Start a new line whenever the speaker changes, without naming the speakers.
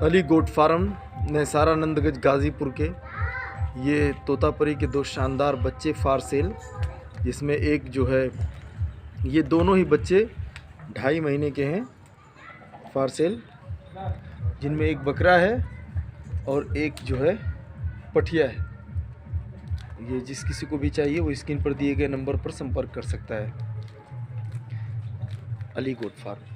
Ali goat farm नैसारानंदगंज Ghazipur के ये तोतापरी के 2 शानदार बच्चे फार सेल, जिसमें एक जो है ये दोनों ही बच्चे 2.5 महीने के हैं फार सेल, जिनमें एक बकरा है और एक जो है पठिया है। ये जिस किसी को भी चाहिए वो स्क्रीन पर दिए गए नंबर पर संपर्क कर सकता है। Ali goat farm.